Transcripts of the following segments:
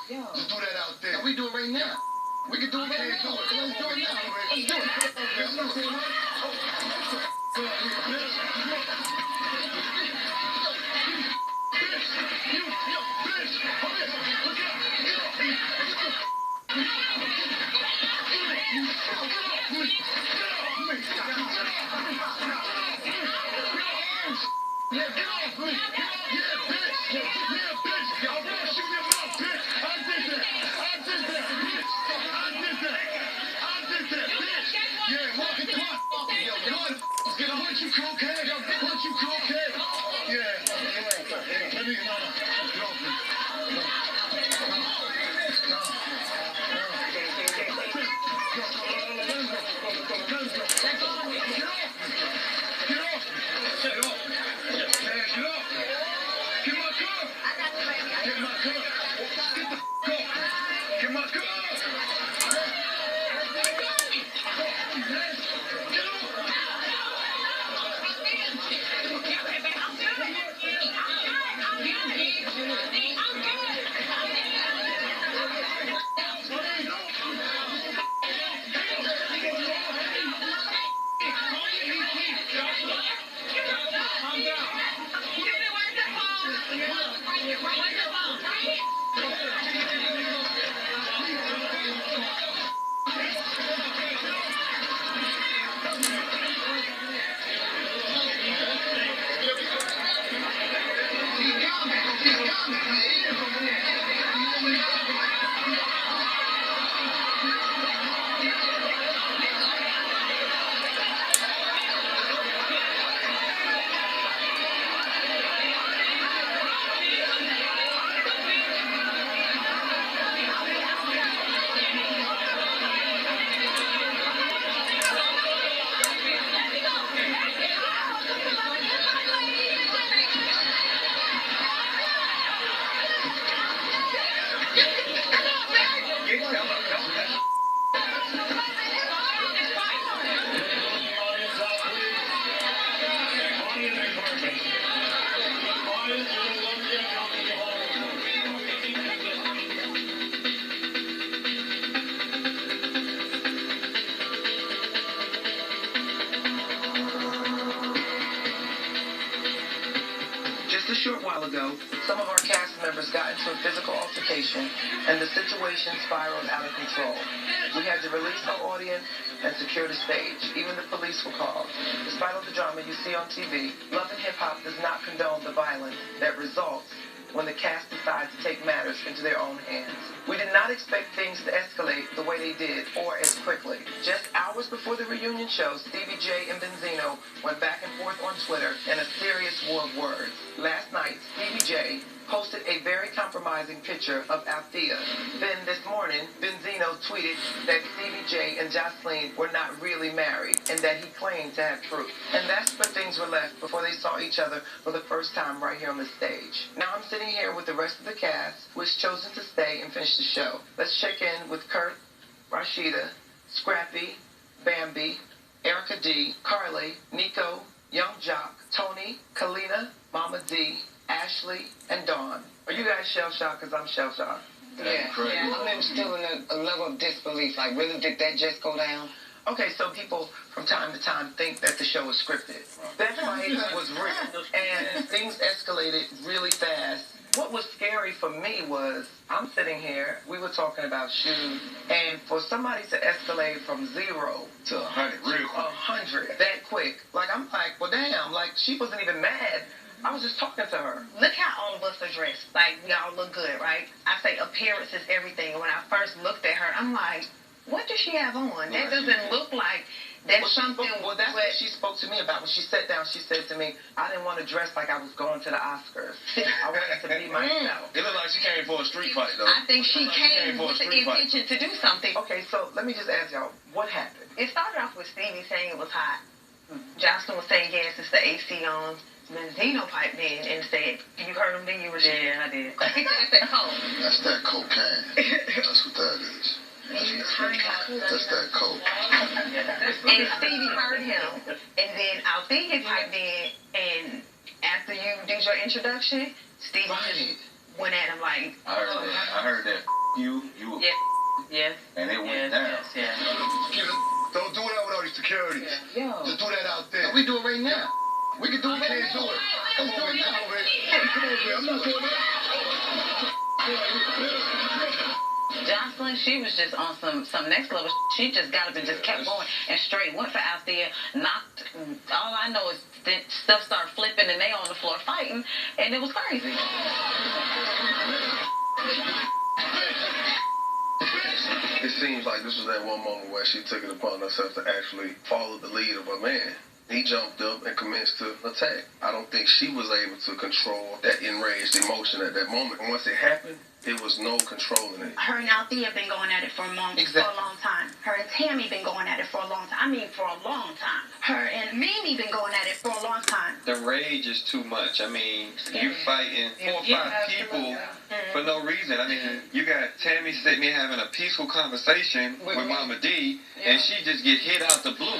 Yo. Just do that out there. Can we do it right now? We can do it right now. Let's do it now. Let's do it. Let's do it. Just a short while ago, some of our cast members got into a physical altercation, and the situation spiraled out of control. We had to release our audience and secure the stage. Even the police were called. Despite all the drama you see on TV, Love and Hip Hop does not condone the violence that results when the cast decides to take matters into their own hands. We did not expect things to escalate the way they did, or as quickly. Just hours before the reunion show, Stevie J and Benzino went back and forth on Twitter in a serious war of words. Last night, Stevie J posted a very compromising picture of Althea. Then this morning, Benzino tweeted that Stevie J and Jocelyn were not really married, and that he claimed to have proof. And that's where things were left before they saw each other for the first time right here on the stage. Now I'm sitting here with the rest of the cast, who has chosen to stay and finish the show. Let's check in with Kurt, Rashida, Scrappy, Bambi, Erica D, Carly, Nico, Young Jock, Tony, Kalina, Mama D, Ashley, and Dawn. Are you guys shell-shocked? Because I'm shell-shocked. Yeah. I'm still in a level of disbelief. Like, really, did that just go down? Okay, so people from time to time think that the show is scripted. That fight was real, and things escalated really fast. What was scary for me was, I'm sitting here, we were talking about shoes, and for somebody to escalate from 0 to 100 real quick. 100 that quick, like, I'm like, well, damn, like, she wasn't even mad. I was just talking to her. Look how all of us are dressed. Like, we all look good, right? I say appearance is everything. And when I first looked at her, I'm like, what does she have on? That doesn't look like that's something. That's what she spoke to me about. When she sat down, she said to me, I didn't want to dress like I was going to the Oscars. I wanted to be myself. It looked like she came for a street fight, though. I think she came with the intention to do something. Okay, so let me just ask y'all, what happened? It started off with Stevie saying it was hot. Jocelyn was saying, yes, it's the AC on. Benzino piped in and said, you heard him then? You were Yeah, I did. He said, that's that coke. That's that cocaine. That's what that is. That's that coke. And Stevie heard him. And then Althea piped in, and after you did your introduction, Stevie went at him like. I heard that. You. Yeah. Yes. And it went down. Yes. Don't do that with all these securities. Yeah. Just do that out there. We do it right now. We can do it. Can't do it. Come over here. Come over here. I'm not doing that. Jocelyn, she was just on some next level. She just got up and just kept going and straight went for Althea. Knocked. All I know is that stuff started flipping and they on the floor fighting, and it was crazy. It seems like this was that one moment where she took it upon herself to actually follow the lead of her man. He jumped up and commenced to attack. I don't think she was able to control that enraged emotion at that moment. And once it happened, there was no controlling it. Her and Althea been going at it for a long time. Her and Tammy been going at it for a long time. I mean, for a long time. Her and Mimi been going at it for a long time. The rage is too much. I mean, you fighting 4 or 5 people for no reason. I mean, you got Tammy sitting there having a peaceful conversation with Mama D, and she just get hit out the blue.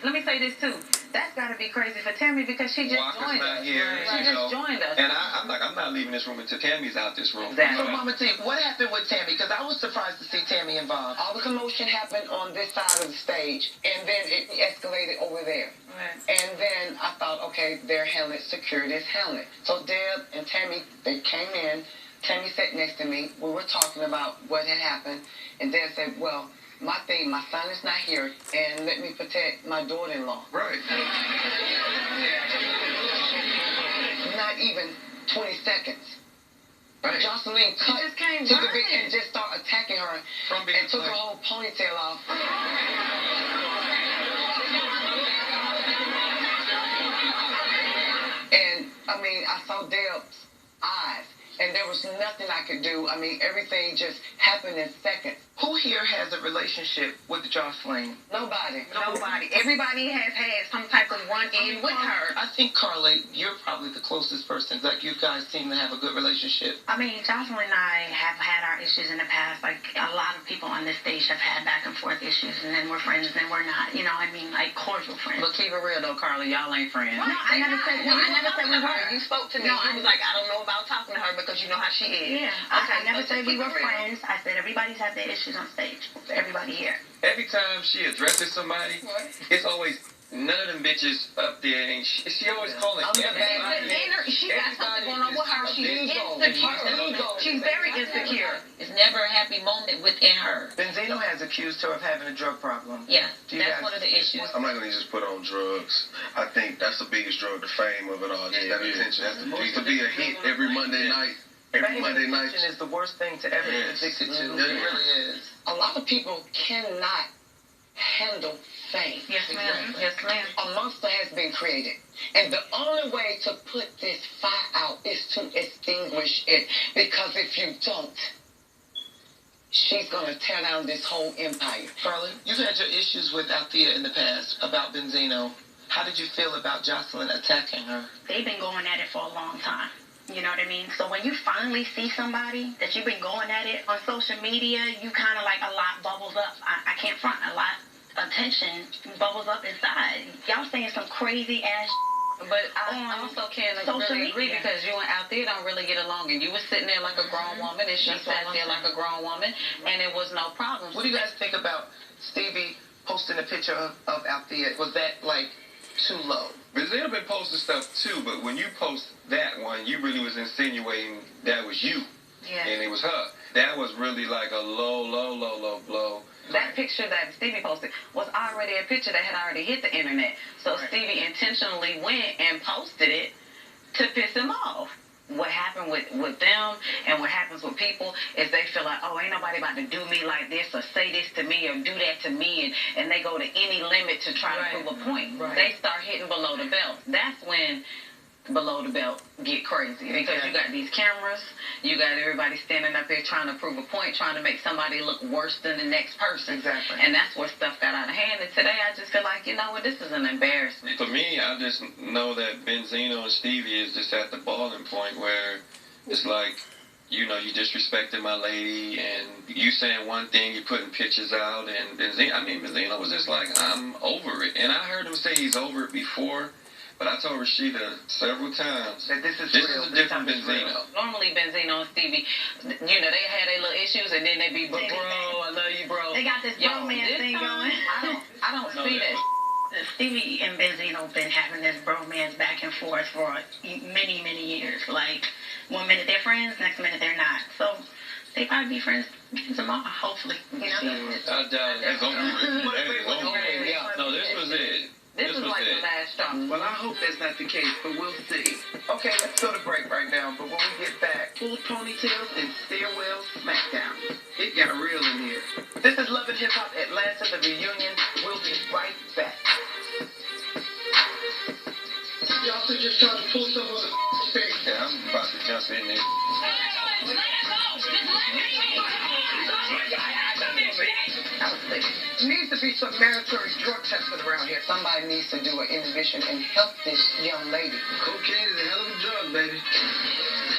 Let me say this too. That's got to be crazy for Tammy because she just Walker's joined not us. here, She just joined us. And I'm not leaving this room until Tammy's out this room. So, Mama T, what happened with Tammy? Because I was surprised to see Tammy involved. All the commotion happened on this side of the stage, and then it escalated over there. Right. And then I thought, okay, they're handling it, security is handling it. So Deb and Tammy, they came in. Tammy sat next to me. We were talking about what had happened, and Deb said, well, my son is not here, and let me protect my daughter-in-law. Right. Not even 20 seconds. Right. Jocelyn cut just came to the running. bit and just started attacking her From being and took her like- whole ponytail off. And, I mean, I saw Deb's eyes, and there was nothing I could do. I mean, everything just happened in seconds. Who here has a relationship with Jocelyn? Nobody. Nobody. Everybody has had some type of run-in with her. I think, Carly, you're probably the closest person. Like, you guys seem to have a good relationship. I mean, Jocelyn and I have had our issues in the past. Like, a lot of people on this stage have had back and forth issues, and then we're friends, and then we're not. You know, I mean, like, cordial friends. But keep it real though, Carly, y'all ain't friends. No, I never said we were. You spoke to me. No, You was like, I don't know about talking to her because you know how she is. Yeah, Okay, I never so said we keep were it real. friends. I said everybody's had their issues on stage. Everybody here. Every time she addresses somebody, it's always none of them bitches up there. And she always calling I'm the bad everybody. She got something going on with her. She's insecure. She's very insecure. It's never a happy moment within her. Benzino has accused her of having a drug problem. Yeah, Do you that's guys- one of the issues. I'm not going to just put on drugs. I think that's the biggest drug, the fame of it all. Just that attention. To be a hit every Monday night. Every Fame Monday and night. attention is the worst thing to ever be addicted to. It really is. A lot of people cannot handle fame. Yes, ma'am. Yes, ma'am. A monster has been created. And the only way to put this fire out is to extinguish it. Because if you don't, she's going to tear down this whole empire. Carly, you've had your issues with Althea in the past about Benzino. How did you feel about Jocelyn attacking her? They've been going at it for a long time. You know what I mean? So when you finally see somebody that you've been going at it on social media, you kind of like a lot bubbles up. I can't front. A lot of tension bubbles up inside. Y'all saying some crazy ass But I also can't social really agree media. because you and Althea don't really get along, and you was sitting there like a grown woman, and she That's what sat I'm there like a saying. grown woman, and it was no problem. What do you guys think about Stevie posting a picture of Althea? Was that, like, too low? Brazil been posting stuff too, but when you post that one, you really was insinuating that was you, and it was her. That was really like a low blow. That picture that Stevie posted was already a picture that had already hit the internet. So Stevie intentionally went and posted it to piss him off. What happened with them and what happens with people is they feel like, oh, ain't nobody about to do me like this or say this to me or do that to me, and they go to any limit to try to prove a point. They start hitting below the belt. That's when below the belt get crazy because you got these cameras, you got everybody standing up there trying to prove a point, trying to make somebody look worse than the next person. Exactly. And that's where stuff got out of hand. And today I just feel like, you know what, this is an embarrassment. For me, I just know that Benzino and Stevie is just at the boiling point where it's like, you know, you disrespected my lady, and you saying one thing, you putting pictures out, and Benzino was just like, I'm over it. And I heard him say he's over it before, But I told Rashida several times that this is a different Benzino. Normally, Benzino and Stevie, you know, they had their little issues, and then they be, bro, I love you, bro. They got this bromance thing going. I don't see that. Stevie and Benzino been having this bromance back and forth for many, many years. Like, one minute they're friends, next minute they're not. So they probably be friends tomorrow, hopefully. You know? I doubt it. It's over with. No, this was it. This was like the last straw. Well, I hope that's not the case, but we'll see. Okay, let's go to break right now. But when we get back, full ponytails and stairwell smackdown. It got real in here. This is Love and Hip Hop Atlanta, the reunion. We'll be right back. Y'all should just try to pull some of the space. Yeah, I'm about to jump in there. Needs to be some mandatory drug testing around here. Somebody needs to do an intervention and help this young lady. Cocaine is a hell of a drug, baby.